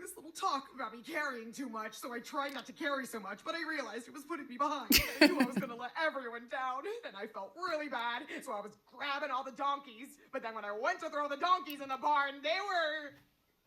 this little talk about me carrying too much, so I tried not to carry so much, but I realized it was putting me behind. I knew I was gonna let everyone down, and I felt really bad, so I was grabbing all the donkeys. But then when I went to throw the donkeys in the barn, they were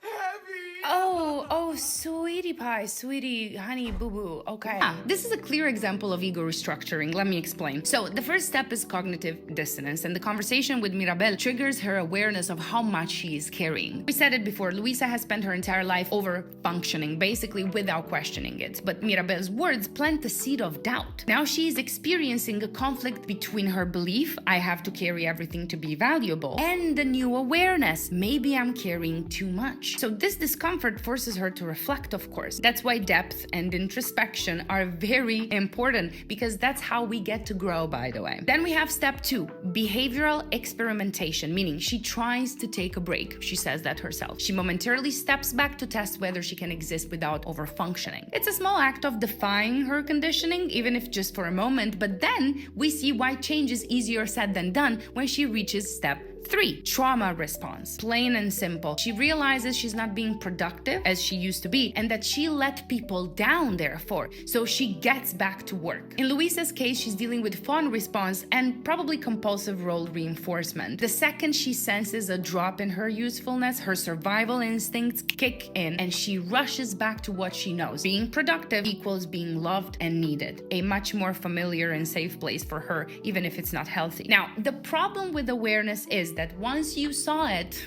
heavy. Oh, sweetie pie, sweetie, honey, boo-boo, okay. This is a clear example of ego restructuring. Let me explain. So the first step is cognitive dissonance, and the conversation with Mirabel triggers her awareness of how much she is carrying. We said it before, Luisa has spent her entire life over-functioning, basically without questioning it. But Mirabel's words plant the seed of doubt. Now she is experiencing a conflict between her belief, I have to carry everything to be valuable, and the new awareness, maybe I'm carrying too much. So this discomfort forces her to reflect, of course. That's why depth and introspection are very important, because that's how we get to grow, by the way. Then we have step 2, behavioral experimentation, meaning she tries to take a break. She says that herself. She momentarily steps back to test whether she can exist without over-functioning. It's a small act of defying her conditioning, even if just for a moment, but then we see why change is easier said than done when she reaches step 3, trauma response. Plain and simple. She realizes she's not being productive as she used to be, and that she let people down, therefore. So she gets back to work. In Luisa's case, she's dealing with fawn response and probably compulsive role reinforcement. The second she senses a drop in her usefulness, her survival instincts kick in, and she rushes back to what she knows. Being productive equals being loved and needed. A much more familiar and safe place for her, even if it's not healthy. Now, the problem with awareness is that once you saw it,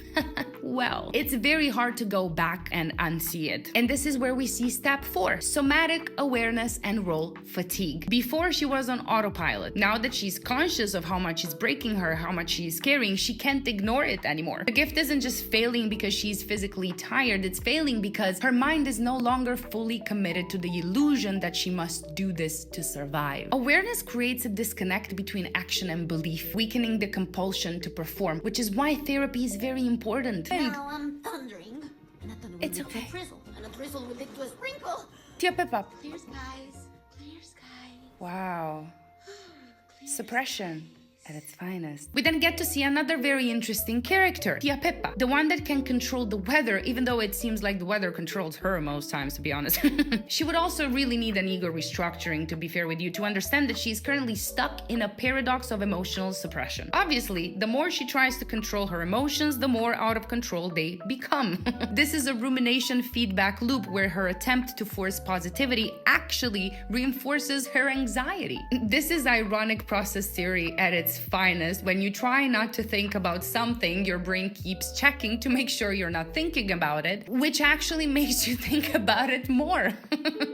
well, it's very hard to go back and unsee it. And this is where we see step 4, somatic awareness and role fatigue. Before she was on autopilot. Now that she's conscious of how much is breaking her, how much she's carrying, she can't ignore it anymore. The gift isn't just failing because she's physically tired, it's failing because her mind is no longer fully committed to the illusion that she must do this to survive. Awareness creates a disconnect between action and belief, weakening the compulsion to perform, which is why therapy is very important. Now I'm thundering. And a thunder will It's lead to okay. a drizzle, and a drizzle will lead to a sprinkle. Tia Peppa. Clear skies, clear skies. Wow. Clear Suppression at its finest. We then get to see another very interesting character, Tia Peppa, the one that can control the weather, even though it seems like the weather controls her most times, to be honest. She would also really need an ego restructuring, to be fair with you, to understand that she's currently stuck in a paradox of emotional suppression. Obviously, the more she tries to control her emotions, the more out of control they become. This is a rumination feedback loop where her attempt to force positivity actually reinforces her anxiety. This is ironic process theory at its finest. When you try not to think about something, your brain keeps checking to make sure you're not thinking about it, which actually makes you think about it more.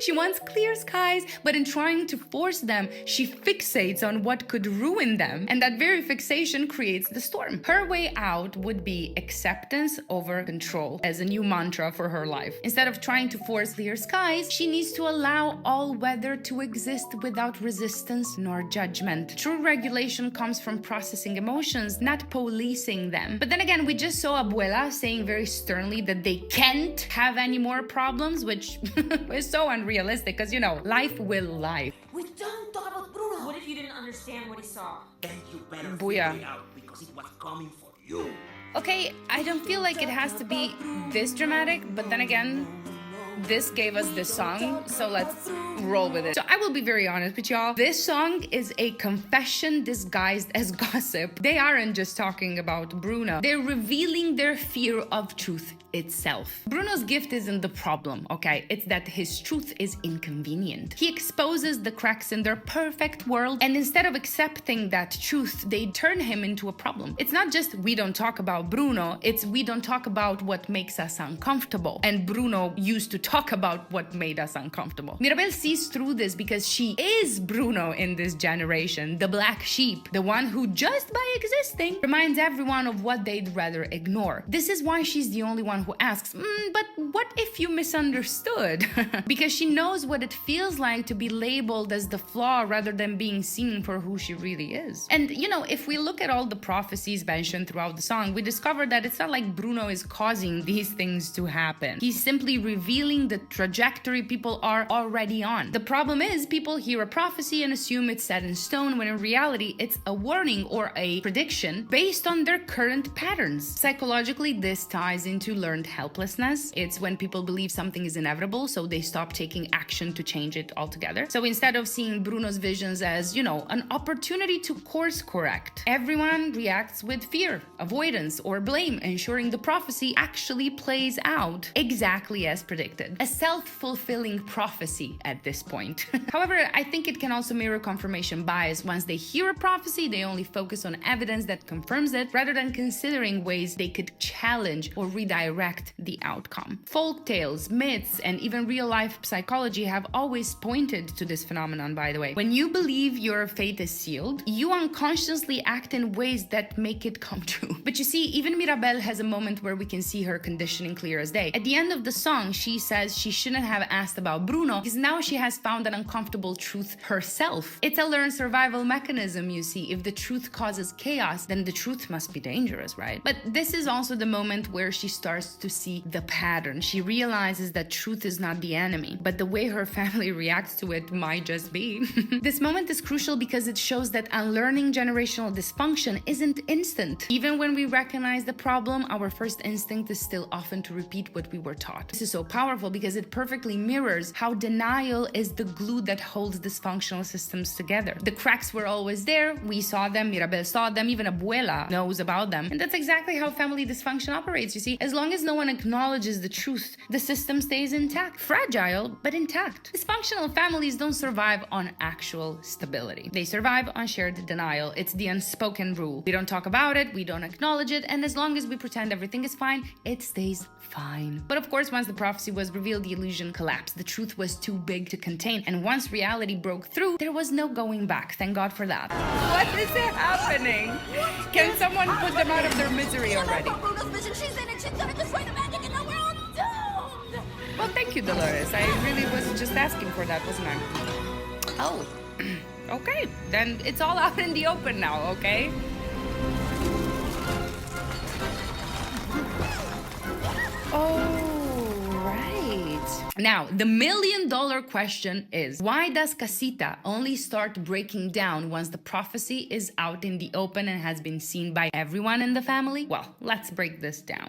She wants clear skies, but in trying to force them, she fixates on what could ruin them, and that very fixation creates the storm. Her way out would be acceptance over control as a new mantra for her life. Instead of trying to force clear skies, she needs to allow all weather to exist without resistance nor judgment. True regulation comes from processing emotions, not policing them. But then again, we just saw Abuela saying very sternly that they can't have any more problems, which is so unrealistic, because, you know, life will life. We don't talk about Bruno. What if you didn't understand what he saw? Then you better Booyah. figure it out because it was coming for you. Okay, I don't feel like it has to be this dramatic, but then again, this gave us this song, so let's roll with it. So I will be very honest with y'all. This song is a confession disguised as gossip. They aren't just talking about Bruno. They're revealing their fear of truth itself. Bruno's gift isn't the problem, okay? It's that his truth is inconvenient. He exposes the cracks in their perfect world, and instead of accepting that truth, they turn him into a problem. It's not just we don't talk about Bruno, it's we don't talk about what makes us uncomfortable. And Bruno used to talk about what made us uncomfortable. Mirabel sees through this because she is Bruno in this generation, the black sheep, the one who just by existing reminds everyone of what they'd rather ignore. This is why she's the only one who asks, but what if you misunderstood? Because she knows what it feels like to be labeled as the flaw rather than being seen for who she really is. And you know, if we look at all the prophecies mentioned throughout the song, we discover that it's not like Bruno is causing these things to happen. He's simply revealing the trajectory people are already on. The problem is people hear a prophecy and assume it's set in stone, when in reality it's a warning or a prediction based on their current patterns. Psychologically, this ties into learned helplessness. It's when people believe something is inevitable, so they stop taking action to change it altogether. So instead of seeing Bruno's visions as, an opportunity to course correct, everyone reacts with fear, avoidance, or blame, ensuring the prophecy actually plays out exactly as predicted. A self-fulfilling prophecy at this point. However, I think it can also mirror confirmation bias. Once they hear a prophecy, they only focus on evidence that confirms it rather than considering ways they could challenge or redirect the outcome. Folk tales, myths, and even real-life psychology have always pointed to this phenomenon, by the way. When you believe your fate is sealed, you unconsciously act in ways that make it come true. But you see, even Mirabel has a moment where we can see her conditioning clear as day. At the end of the song, she says she shouldn't have asked about Bruno because now she has found an uncomfortable truth herself. It's a learned survival mechanism, you see. If the truth causes chaos, then the truth must be dangerous, right? But this is also the moment where she starts to see the pattern. She realizes that truth is not the enemy, but the way her family reacts to it might just be. This moment is crucial because it shows that unlearning generational dysfunction isn't instant. Even when we recognize the problem, our first instinct is still often to repeat what we were taught. This is so powerful because it perfectly mirrors how denial is the glue that holds dysfunctional systems together. The cracks were always there. We saw them, Mirabel saw them, even Abuela knows about them. And that's exactly how family dysfunction operates, you see. As long as no one acknowledges the truth, the system stays intact. Fragile, but intact. Dysfunctional families don't survive on actual stability. They survive on shared denial. It's the unspoken rule. We don't talk about it, we don't acknowledge it, and as long as we pretend everything is fine, it stays fine. But of course, once the prophecy was revealed, the illusion collapsed. The truth was too big to contain, and once reality broke through, there was no going back. Thank God for that. What is happening? Can someone put them out of their misery already? Bruno's vision, she's in it, she's gonna destroy the magic, and now we're all doomed! Well, thank you, Dolores. I really was just asking for that, wasn't I? Oh, okay. Then it's all out in the open now, okay? Oh, right. Now, the million-dollar question is, why does Casita only start breaking down once the prophecy is out in the open and has been seen by everyone in the family? Well, let's break this down.